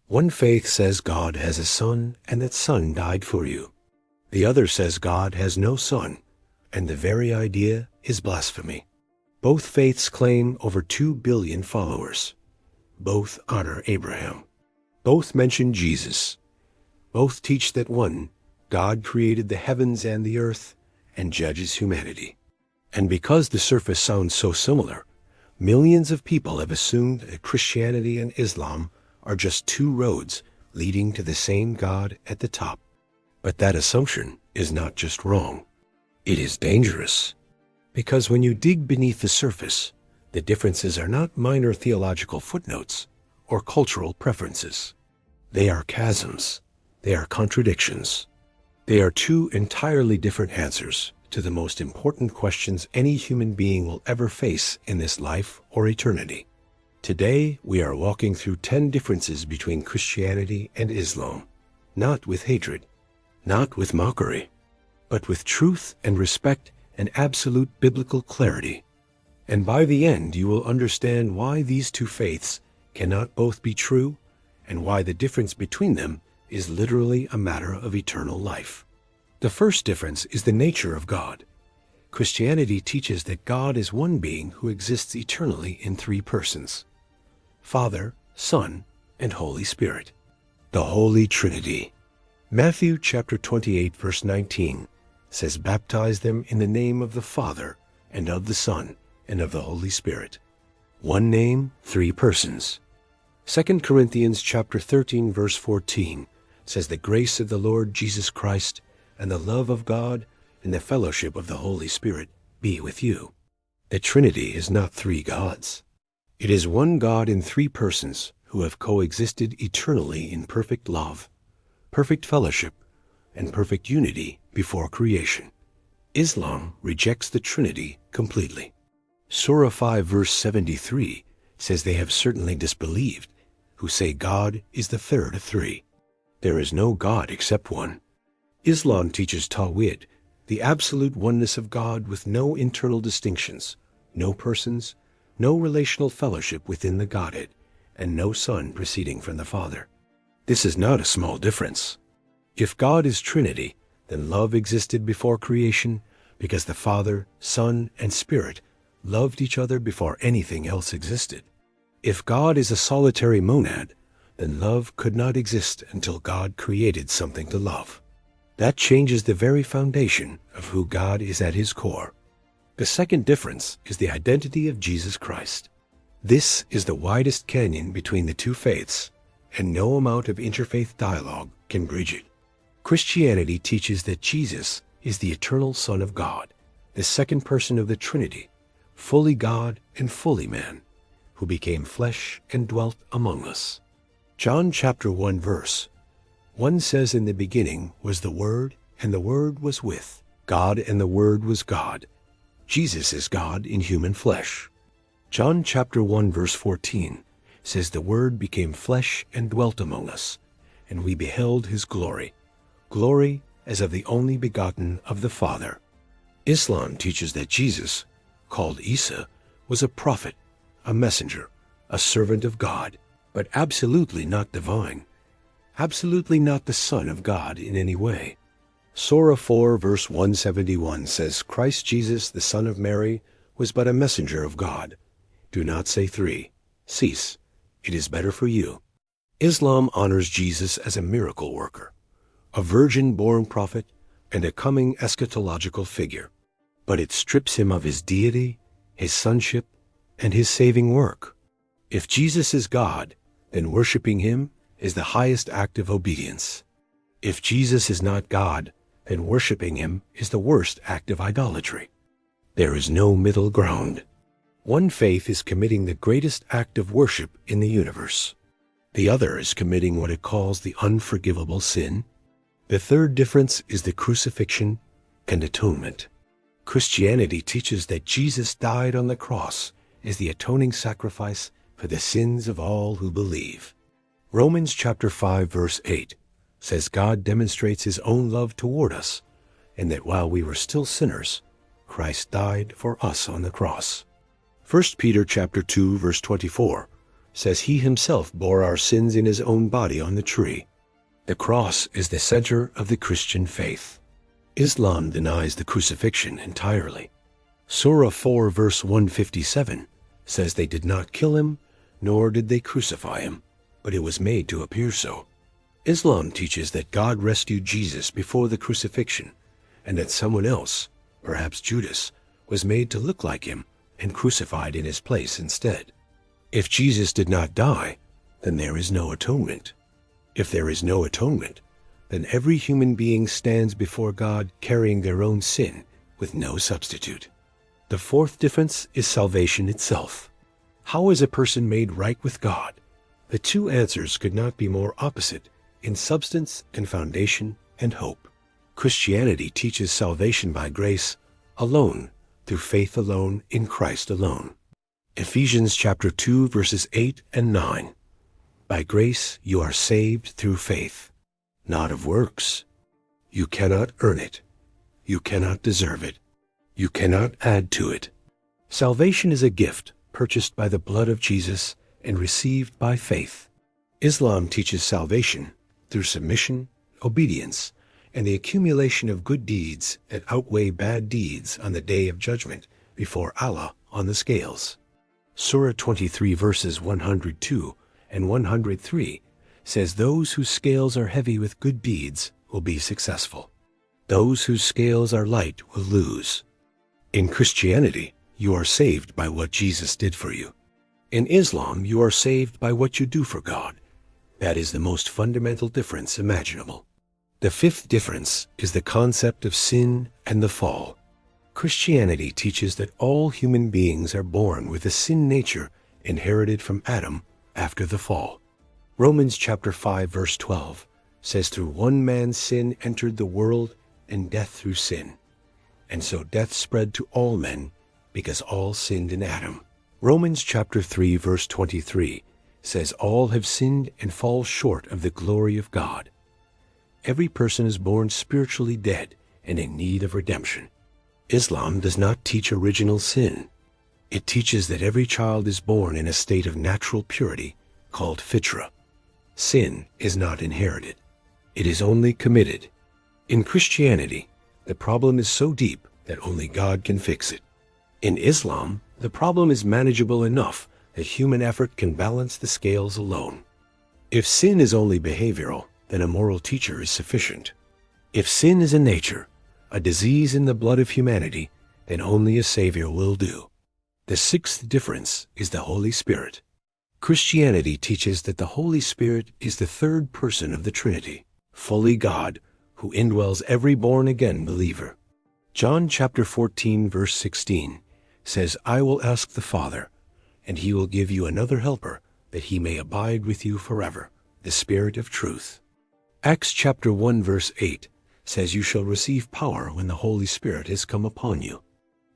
One faith says God has a son and that son died for you. The other says God has no son, and the very idea is blasphemy. Both faiths claim over 2 billion followers. Both honor Abraham. Both mention Jesus. Both teach that one, God created the heavens and the earth and judges humanity. And because the surface sounds so similar, millions of people have assumed that Christianity and Islam are just 2 roads leading to the same God at the top. But that assumption is not just wrong. It is dangerous. Because when you dig beneath the surface, the differences are not minor theological footnotes or cultural preferences. They are chasms. They are contradictions. They are 2 entirely different answers to the most important questions any human being will ever face in this life or eternity. Today, we are walking through 10 differences between Christianity and Islam, not with hatred, not with mockery, but with truth and respect and absolute biblical clarity. And by the end, you will understand why these 2 faiths cannot both be true and why the difference between them is literally a matter of eternal life. The first difference is the nature of God. Christianity teaches that God is one being who exists eternally in 3 persons: Father, Son, and Holy Spirit. The Holy Trinity. Matthew chapter 28 verse 19 says, "Baptize them in the name of the Father, and of the Son, and of the Holy Spirit." One name, 3 persons. 2 Corinthians chapter 13 verse 14 says, "The grace of the Lord Jesus Christ, and the love of God, and the fellowship of the Holy Spirit be with you." The Trinity is not 3 gods. It is one God in 3 persons who have coexisted eternally in perfect love, perfect fellowship, and perfect unity before creation. Islam rejects the Trinity completely. Surah 5 verse 73 says they have certainly disbelieved, who say God is the third of 3. There is no God except one. Islam teaches Tawhid, the absolute oneness of God with no internal distinctions, no persons, no relational fellowship within the Godhead, and no Son proceeding from the Father. This is not a small difference. If God is Trinity, then love existed before creation because the Father, Son, and Spirit loved each other before anything else existed. If God is a solitary monad, then love could not exist until God created something to love. That changes the very foundation of who God is at his core. The second difference is the identity of Jesus Christ. This is the widest canyon between the 2 faiths, and no amount of interfaith dialogue can bridge it. Christianity teaches that Jesus is the eternal Son of God, the second person of the Trinity, fully God and fully man, who became flesh and dwelt among us. John chapter 1 verse 1 says, "In the beginning was the Word, and the Word was with God, and the Word was God." Jesus is God in human flesh. John chapter 1 verse 14 says, "The Word became flesh and dwelt among us, and we beheld his glory, glory as of the only begotten of the Father." Islam teaches that Jesus, called Isa, was a prophet, a messenger, a servant of God, but absolutely not divine, absolutely not the Son of God in any way. Surah 4 verse 171 says, "Christ Jesus, the Son of Mary, was but a messenger of God." Do not say 3. Cease. It is better for you. Islam honors Jesus as a miracle worker, a virgin-born prophet, and a coming eschatological figure. But it strips him of his deity, his sonship, and his saving work. If Jesus is God, then worshiping him is the highest act of obedience. If Jesus is not God, then worshiping him is the worst act of idolatry. There is no middle ground. One faith is committing the greatest act of worship in the universe. The other is committing what it calls the unforgivable sin. The third difference is the crucifixion and atonement. Christianity teaches that Jesus died on the cross as the atoning sacrifice for the sins of all who believe. Romans chapter 5 verse 8 says God demonstrates his own love toward us, and that while we were still sinners, Christ died for us on the cross. 1 Peter chapter 2 verse 24 says he himself bore our sins in his own body on the tree. The cross is the center of the Christian faith. Islam denies the crucifixion entirely. Surah 4 verse 157 says they did not kill him, nor did they crucify him, but it was made to appear so. Islam teaches that God rescued Jesus before the crucifixion, and that someone else, perhaps Judas, was made to look like him and crucified in his place instead. If Jesus did not die, then there is no atonement. If there is no atonement, then every human being stands before God carrying their own sin with no substitute. The fourth difference is salvation itself. How is a person made right with God? The two answers could not be more opposite in substance and foundation and hope. Christianity teaches salvation by grace alone, through faith alone, in Christ alone. Ephesians chapter 2 verses 8 and 9. By grace you are saved through faith, not of works. You cannot earn it. You cannot deserve it. You cannot add to it. Salvation is a gift purchased by the blood of Jesus and received by faith. Islam teaches salvation through submission, obedience, and the accumulation of good deeds that outweigh bad deeds on the day of judgment before Allah on the scales. Surah 23 verses 102 and 103 says those whose scales are heavy with good deeds will be successful. Those whose scales are light will lose. In Christianity, you are saved by what Jesus did for you. In Islam, you are saved by what you do for God. That is the most fundamental difference imaginable. The fifth difference is the concept of sin and the fall. Christianity teaches that all human beings are born with a sin nature inherited from Adam after the fall. Romans chapter 5 verse 12 says, through one man's sin entered the world, and death through sin. And so death spread to all men, because all sinned in Adam. Romans chapter 3 verse 23 says all have sinned and fall short of the glory of God. Every person is born spiritually dead and in need of redemption. Islam does not teach original sin. It teaches that every child is born in a state of natural purity called fitra. Sin is not inherited. It is only committed. In Christianity, the problem is so deep that only God can fix it. In Islam, the problem is manageable enough that human effort can balance the scales alone. If sin is only behavioral, then a moral teacher is sufficient. If sin is a nature, a disease in the blood of humanity, then only a Savior will do. The sixth difference is the Holy Spirit. Christianity teaches that the Holy Spirit is the third person of the Trinity, fully God, who indwells every born-again believer. John chapter 14 verse 16 says, I will ask the Father, and he will give you another helper, that he may abide with you forever, the Spirit of truth. Acts chapter 1 verse 8 says, you shall receive power when the Holy Spirit has come upon you.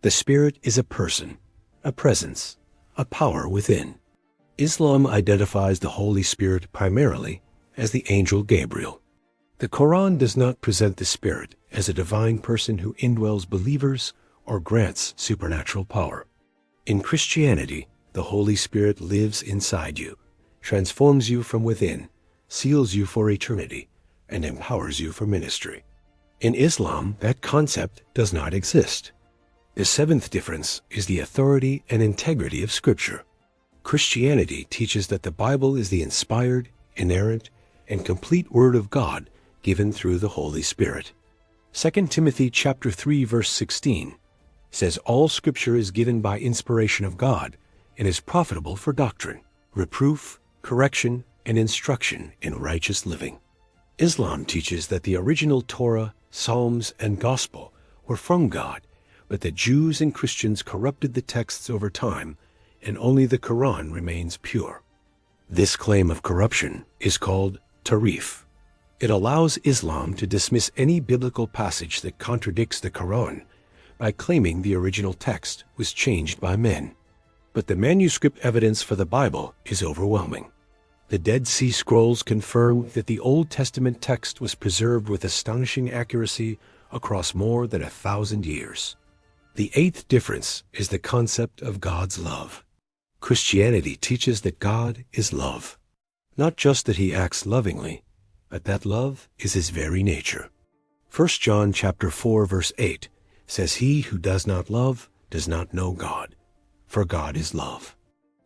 The Spirit is a person, a presence, a power within. Islam identifies the Holy Spirit primarily as the angel Gabriel. The Quran does not present the Spirit as a divine person who indwells believers or grants supernatural power. In Christianity, the Holy Spirit lives inside you, transforms you from within, seals you for eternity, and empowers you for ministry. In Islam, that concept does not exist. The seventh difference is the authority and integrity of Scripture. Christianity teaches that the Bible is the inspired, inerrant, and complete Word of God given through the Holy Spirit. 2 Timothy chapter 3 verse 16 says all Scripture is given by inspiration of God and is profitable for doctrine, reproof, correction, and instruction in righteous living. Islam teaches that the original Torah, Psalms, and Gospel were from God, but that Jews and Christians corrupted the texts over time, and only the Quran remains pure. This claim of corruption is called Tarif. It allows Islam to dismiss any biblical passage that contradicts the Quran by claiming the original text was changed by men. But the manuscript evidence for the Bible is overwhelming. The Dead Sea Scrolls confirm that the Old Testament text was preserved with astonishing accuracy across more than 1,000 years. The eighth difference is the concept of God's love. Christianity teaches that God is love. Not just that he acts lovingly, but that love is his very nature. 1 John chapter 4 verse 8 says, "He who does not love does not know God, for God is love."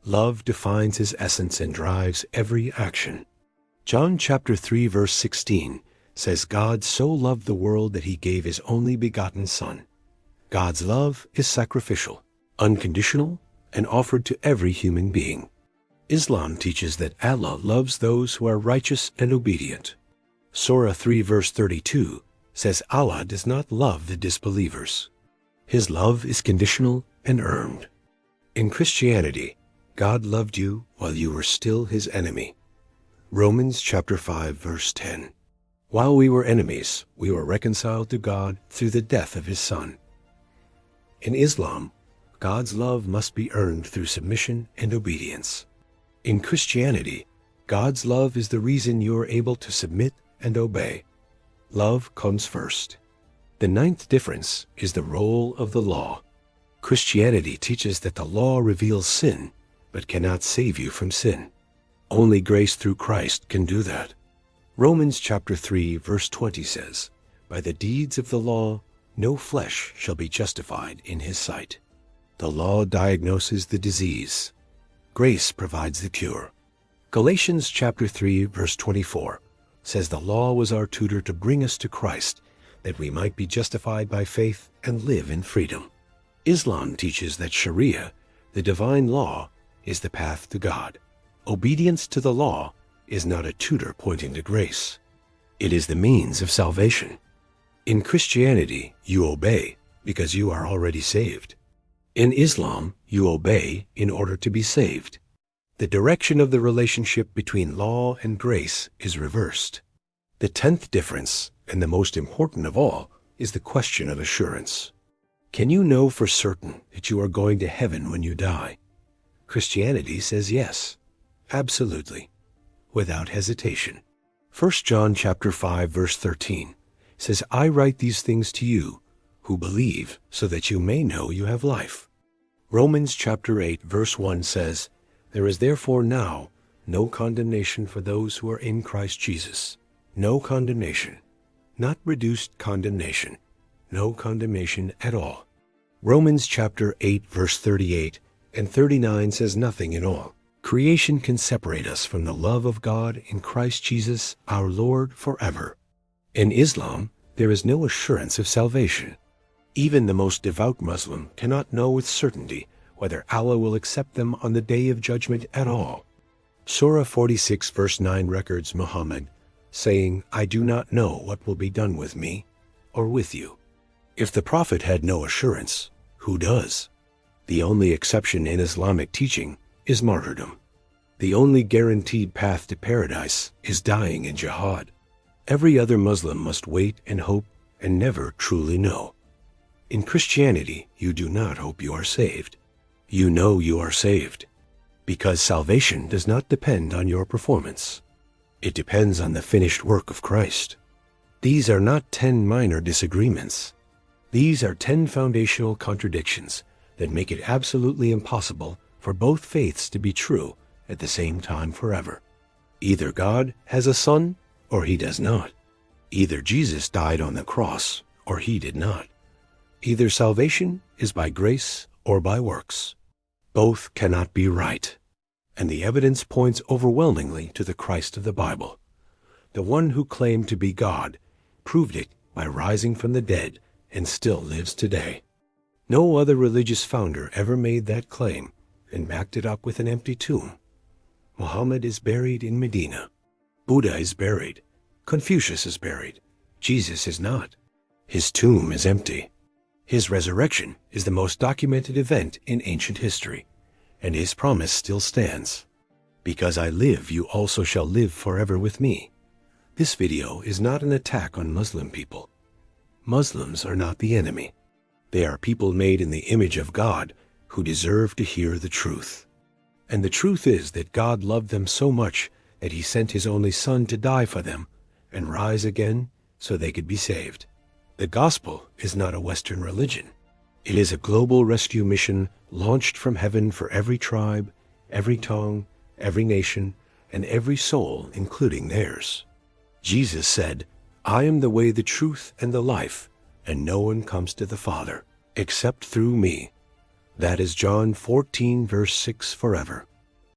Love defines his essence and drives every action. John chapter 3 verse 16 says, "God so loved the world that he gave his only begotten Son." God's love is sacrificial, unconditional, and offered to every human being. Islam teaches that Allah loves those who are righteous and obedient. Surah 3 verse 32 says Allah does not love the disbelievers. His love is conditional and earned. In Christianity, God loved you while you were still his enemy. Romans chapter 5 verse 10. While we were enemies, we were reconciled to God through the death of his Son. In Islam, God's love must be earned through submission and obedience. In Christianity, God's love is the reason you are able to submit and obey. Love comes first. The ninth difference is the role of the law. Christianity teaches that the law reveals sin, but cannot save you from sin. Only grace through Christ can do that. Romans chapter 3 verse 20 says, "By the deeds of the law, no flesh shall be justified in his sight." The law diagnoses the disease. Grace provides the cure. Galatians chapter 3 verse 24 says the law was our tutor to bring us to Christ, that we might be justified by faith and live in freedom. Islam teaches that Sharia, the divine law, is the path to God. Obedience to the law is not a tutor pointing to grace. It is the means of salvation. In Christianity, you obey because you are already saved. In Islam, you obey in order to be saved. The direction of the relationship between law and grace is reversed. The 10th difference, and the most important of all, is the question of assurance. Can you know for certain that you are going to heaven when you die? Christianity says yes, absolutely, without hesitation. 1 John chapter 5 verse 13 says, "I write these things to you who believe, so that you may know you have life." Romans chapter 8 verse 1 says, "There is therefore now no condemnation for those who are in Christ Jesus." No condemnation, not reduced condemnation, no condemnation at all. Romans chapter 8 verse 38 and 39 says nothing at all. Creation can separate us from the love of God in Christ Jesus our Lord forever. In Islam, there is no assurance of salvation. Even the most devout Muslim cannot know with certainty whether Allah will accept them on the day of judgment at all. Surah 46 verse 9 records Muhammad saying, "I do not know what will be done with me or with you." If the Prophet had no assurance, who does? The only exception in Islamic teaching is martyrdom. The only guaranteed path to paradise is dying in jihad. Every other Muslim must wait and hope and never truly know. In Christianity, you do not hope you are saved. You know you are saved, because salvation does not depend on your performance. It depends on the finished work of Christ. These are not 10 minor disagreements. These are 10 foundational contradictions that make it absolutely impossible for both faiths to be true at the same time forever. Either God has a son or he does not. Either Jesus died on the cross or he did not. Either salvation is by grace or by works. Both cannot be right. And the evidence points overwhelmingly to the Christ of the Bible. The one who claimed to be God proved it by rising from the dead and still lives today. No other religious founder ever made that claim and backed it up with an empty tomb. Muhammad is buried in Medina. Buddha is buried. Confucius is buried. Jesus is not. His tomb is empty. His resurrection is the most documented event in ancient history, and his promise still stands. "Because I live, you also shall live forever with me." This video is not an attack on Muslim people. Muslims are not the enemy. They are people made in the image of God who deserve to hear the truth. And the truth is that God loved them so much that he sent his only Son to die for them and rise again so they could be saved. The gospel is not a Western religion. It is a global rescue mission launched from heaven for every tribe, every tongue, every nation, and every soul, including theirs. Jesus said, I am the way, the truth, and the life, and no one comes to the Father except through me. That is John 14, verse 6 forever.